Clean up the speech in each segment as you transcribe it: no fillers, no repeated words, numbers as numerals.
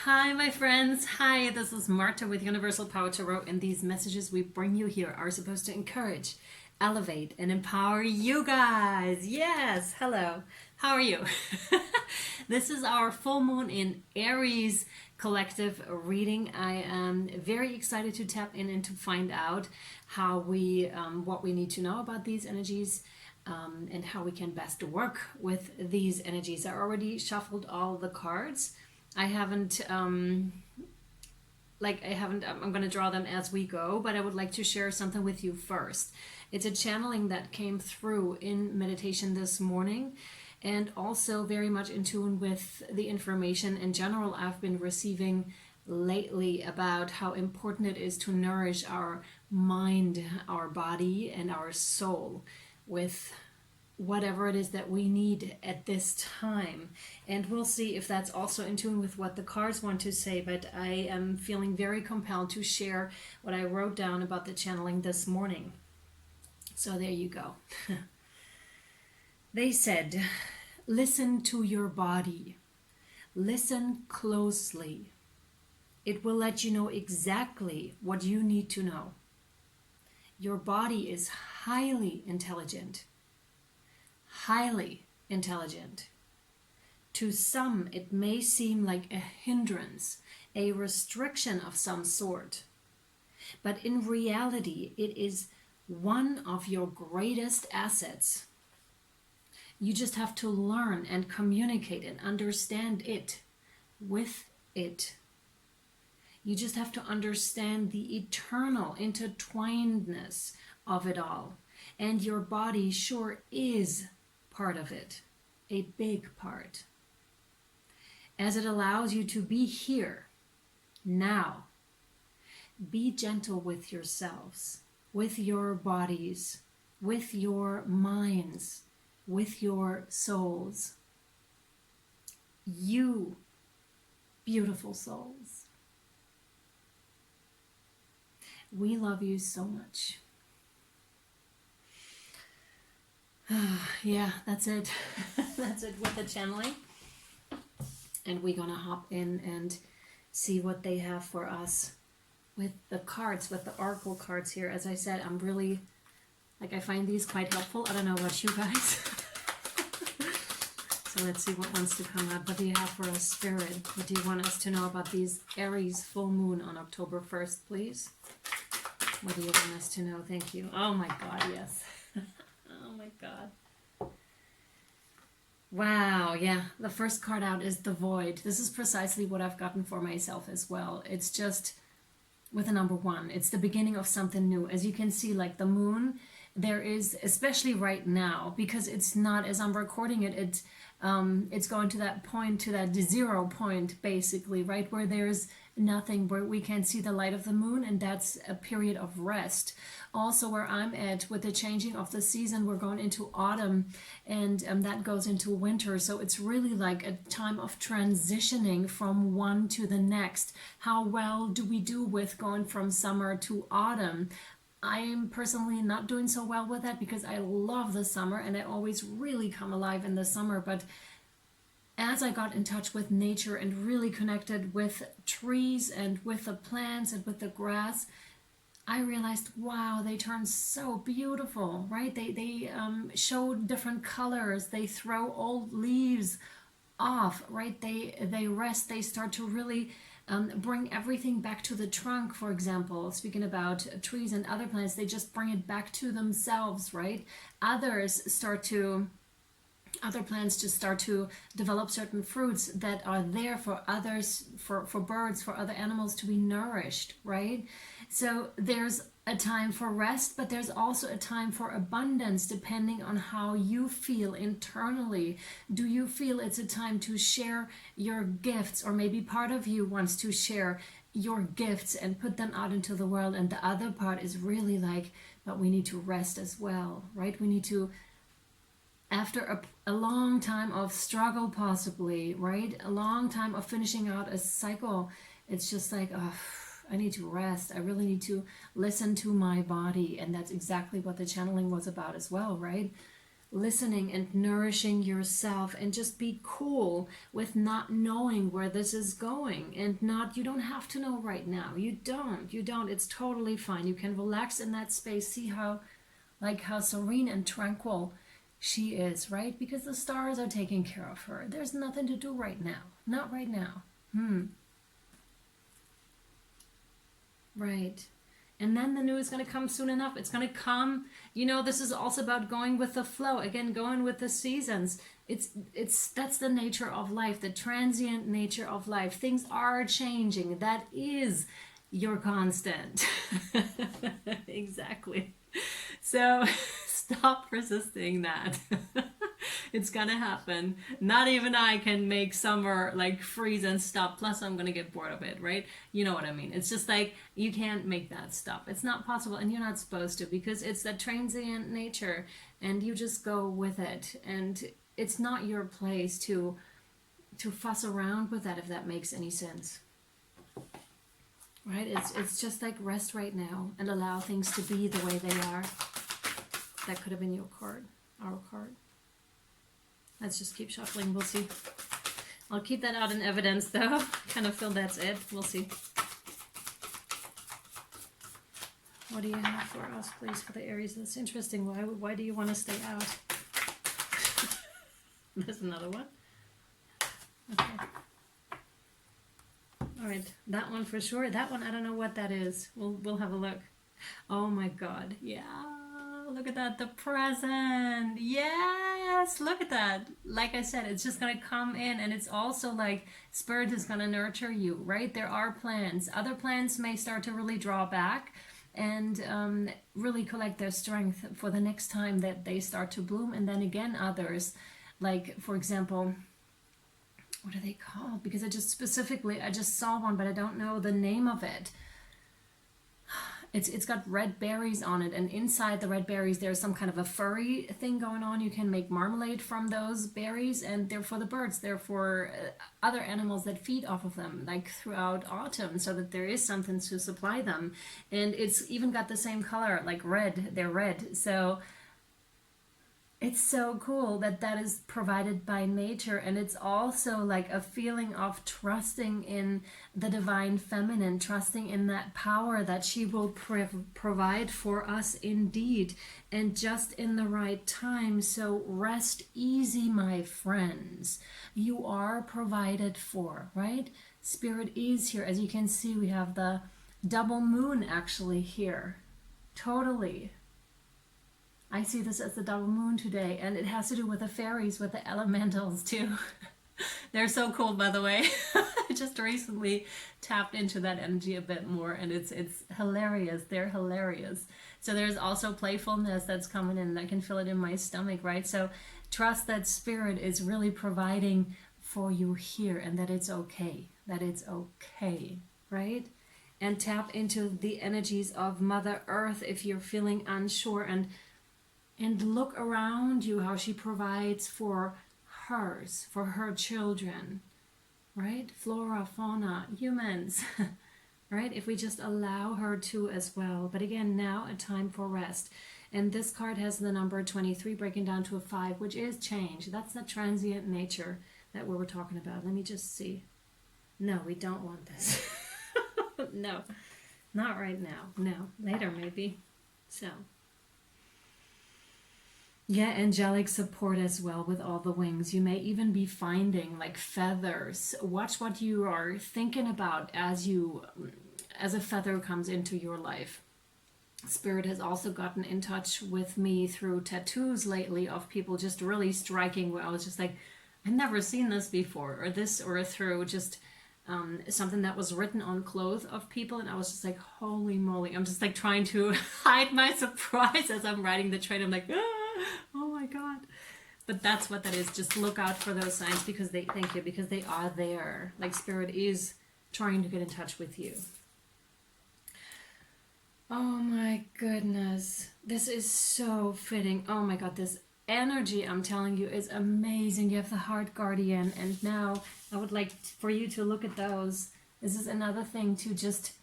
Hi, my friends. Hi, this is Marta with Universal Power Tarot, and these messages we bring you here are supposed to encourage, elevate, and empower you guys. Yes, hello. How are you? This is our full moon in Aries collective reading. I am very excited to tap in and to find out how what we need to know about these energies. And how we can best work with these energies. I already shuffled all the cards. I haven't, I'm going to draw them as we go, but I would like to share something with you first. It's a channeling that came through in meditation this morning, and also very much in tune with the information in general I've been receiving lately about how important it is to nourish our mind, our body, and our soul with whatever it is that we need at this time. And we'll see if that's also in tune with what the cards want to say, but I am feeling very compelled to share what I wrote down about the channeling this morning. So there you go. They said, listen to your body. Listen closely. It will let you know exactly what you need to know. Your body is highly intelligent. Highly intelligent. To some, it may seem like a hindrance, a restriction of some sort. But in reality, it is one of your greatest assets. You just have to learn and communicate and understand it with it. You just have to understand the eternal intertwinedness of it all. And your body sure is part of it, a big part, as it allows you to be here, now. Be gentle with yourselves, with your bodies, with your minds, with your souls. You beautiful souls. We love you so much. Yeah, that's it. That's it with the channeling. And we're gonna hop in and see what they have for us with the cards, with the oracle cards here. As I said, I'm really, I find these quite helpful. I don't know about you guys. So let's see what wants to come out. What do you have for us, Spirit? What do you want us to know about these Aries full moon on October 1st, please? What do you want us to know? Thank you. Oh my God, yes. Oh my God. Wow, yeah. The first card out is the Void. This is precisely what I've gotten for myself as well. It's just with a number 1. It's the beginning of something new. As you can see, like the moon, there is, especially right now, because it's not, as I'm recording it, it's going to that point, to that 0 point, basically, right, where there's nothing, where we can see the light of the moon, and that's a period of rest. Also, where I'm at with the changing of the season, we're going into autumn, and that goes into winter. So it's really like a time of transitioning from one to the next. How well do we do with going from summer to autumn? I am personally not doing so well with that because I love the summer and I always really come alive in the summer. But as I got in touch with nature and really connected with trees and with the plants and with the grass, I realized, wow, they turn so beautiful, right? They show different colors. They throw old leaves off, right? They rest. They start to really bring everything back to the trunk, for example. Speaking about trees and other plants, they just bring it back to themselves, right? Other plants just start to develop certain fruits that are there for others, for birds, for other animals to be nourished, right? So there's a time for rest, but there's also a time for abundance, depending on how you feel internally. Do you feel it's a time to share your gifts, or maybe part of you wants to share your gifts and put them out into the world, and the other part is really like, but we need to rest as well, right? We need to, after a long time of struggle, possibly, right? A long time of finishing out a cycle, it's just like, oh, I need to rest. I really need to listen to my body. And that's exactly what the channeling was about as well, right? listening and nourishing yourself, and just be cool with not knowing where this is going, and not, you don't have to know right now. You don't. It's totally fine. You can relax in that space. See how, like, how serene and tranquil she is, right? Because the stars are taking care of her. There's nothing to do right now. Not right now. Right. And then the new is going to come soon enough. It's going to come. You know, this is also about going with the flow. Again, going with the seasons. That's the nature of life, the transient nature of life. Things are changing. That is your constant. Exactly. So stop resisting that. It's gonna happen. Not even I can make summer like freeze and stop. Plus I'm gonna get bored of it, right? You know what I mean? It's just like, you can't make that stop. It's not possible, and you're not supposed to, because it's that transient nature, and you just go with it. And it's not your place to fuss around with that, if that makes any sense. Right? It's just like, rest right now and allow things to be the way they are. That could have been your card, our card. Let's just keep shuffling, we'll see. I'll keep that out in evidence though. Kind of feel that's it. We'll see. What do you have for us, please, for the Aries? That's interesting. Why do you want to stay out? There's another one. Okay. All right, that one for sure. That one, I don't know what that is. We'll have a look. Oh my God, yeah. Look at that, the present. Yes, look at that. Like I said, it's just going to come in, and it's also like Spirit is going to nurture you, right? There are plans. Other plans may start to really draw back and really collect their strength for the next time that they start to bloom. And then again, others, like, for example, what are they called? Because I just saw one, but I don't know the name of it. It's got red berries on it, and inside the red berries there's some kind of a furry thing going on. You can make marmalade from those berries, and they're for the birds. They're for other animals that feed off of them, like throughout autumn, so that there is something to supply them. And it's even got the same color, like red. They're red. So it's so cool that that is provided by nature. And it's also like a feeling of trusting in the divine feminine, trusting in that power that she will provide for us indeed, and just in the right time. So rest easy, my friends. You are provided for, right? Spirit is here. As you can see, we have the double moon actually here. Totally. I see this as the double moon today, and it has to do with the fairies, with the elementals too. They're so cool, by the way. I just recently tapped into that energy a bit more, and it's hilarious. They're hilarious. So there's also playfulness that's coming in. I can feel it in my stomach, right? So trust that Spirit is really providing for you here, and that it's okay. That it's okay, right? And tap into the energies of Mother Earth if you're feeling unsure, and look around you how she provides for hers, for her children, right? Flora, fauna, humans, right? If we just allow her to as well. But again, now a time for rest. And this card has the number 23 breaking down to a 5, which is change. That's the transient nature that we were talking about. Let me just see. No, we don't want this. No, not right now. No, later maybe. So yeah, angelic support as well with all the wings. You may even be finding like feathers. Watch what you are thinking about as a feather comes into your life. Spirit has also gotten in touch with me through tattoos lately of people just really striking where I was just like, I've never seen this before, or through just something that was written on clothes of people, and I was just like, holy moly. I'm just like trying to hide my surprise as I'm riding the train. I'm like, oh my God. But that's what that is. Just look out for those signs, because they are there. Like Spirit is trying to get in touch with you. Oh my goodness. This is so fitting. Oh my God, this energy, I'm telling you, is amazing. You have the Heart Guardian, and now I would like for you to look at those. This is another thing to just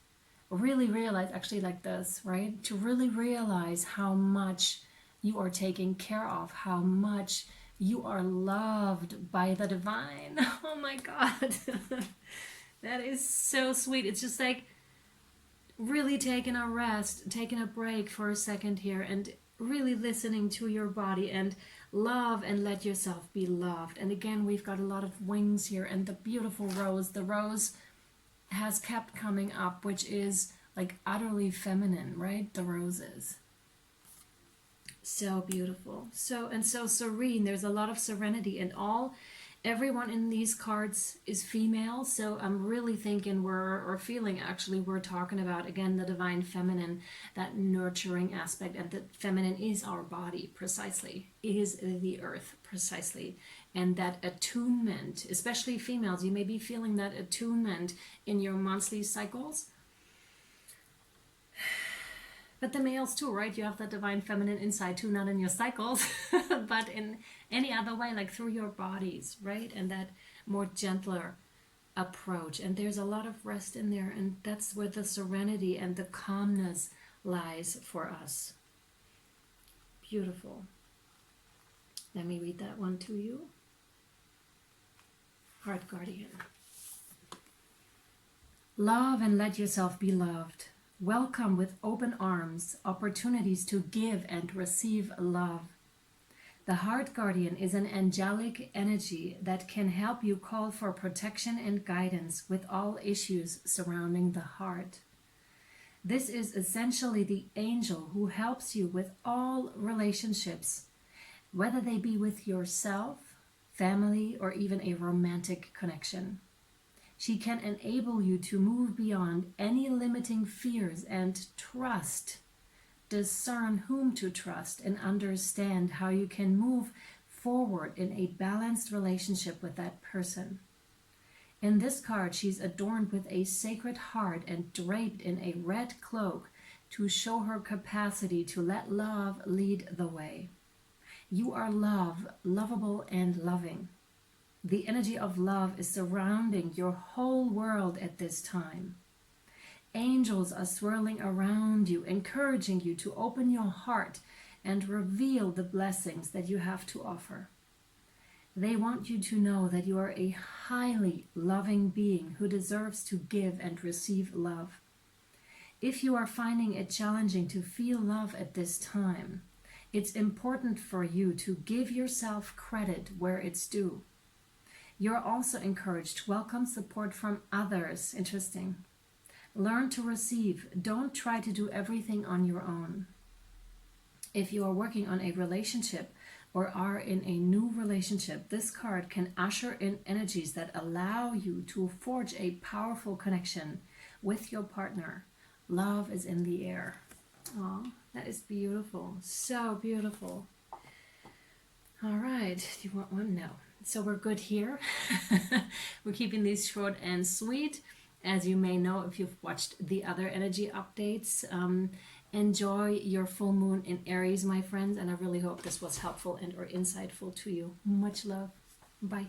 really realize, actually like this, right? To really realize how much you are taken care of, how much you are loved by the divine. Oh my God. That is so sweet. It's just like really taking a rest, taking a break for a second here, and really listening to your body, and love and let yourself be loved. And again, we've got a lot of wings here, and the beautiful rose. The rose has kept coming up, which is like utterly feminine, right? The roses. So beautiful. So serene. There's a lot of serenity, and everyone in these cards is female. So I'm really thinking or feeling actually, we're talking about, again, the divine feminine, that nurturing aspect. And the feminine is our body, precisely. It is the earth, precisely. And that attunement, especially females, you may be feeling that attunement in your monthly cycles. But the males too, right? You have that divine feminine inside too, not in your cycles, but in any other way, like through your bodies, right? And that more gentler approach. And there's a lot of rest in there, and that's where the serenity and the calmness lies for us. Beautiful. Let me read that one to you. Heart Guardian. Love and let yourself be loved. Welcome with open arms opportunities to give and receive love. The Heart Guardian is an angelic energy that can help you call for protection and guidance with all issues surrounding the heart. This is essentially the angel who helps you with all relationships, whether they be with yourself, family, or even a romantic connection. She can enable you to move beyond any limiting fears and trust, discern whom to trust, and understand how you can move forward in a balanced relationship with that person. In this card, she's adorned with a sacred heart and draped in a red cloak to show her capacity to let love lead the way. You are lovable, and loving. The energy of love is surrounding your whole world at this time. Angels are swirling around you, encouraging you to open your heart and reveal the blessings that you have to offer. They want you to know that you are a highly loving being who deserves to give and receive love. If you are finding it challenging to feel love at this time, it's important for you to give yourself credit where it's due. You're also encouraged to welcome support from others. Interesting. Learn to receive. Don't try to do everything on your own. If you are working on a relationship or are in a new relationship, this card can usher in energies that allow you to forge a powerful connection with your partner. Love is in the air. Oh, that is beautiful. So beautiful. All right. Do you want one? No. So we're good here. We're keeping these short and sweet. As you may know, if you've watched the other energy updates, enjoy your full moon in Aries, my friends. And I really hope this was helpful and or insightful to you. Much love. Bye.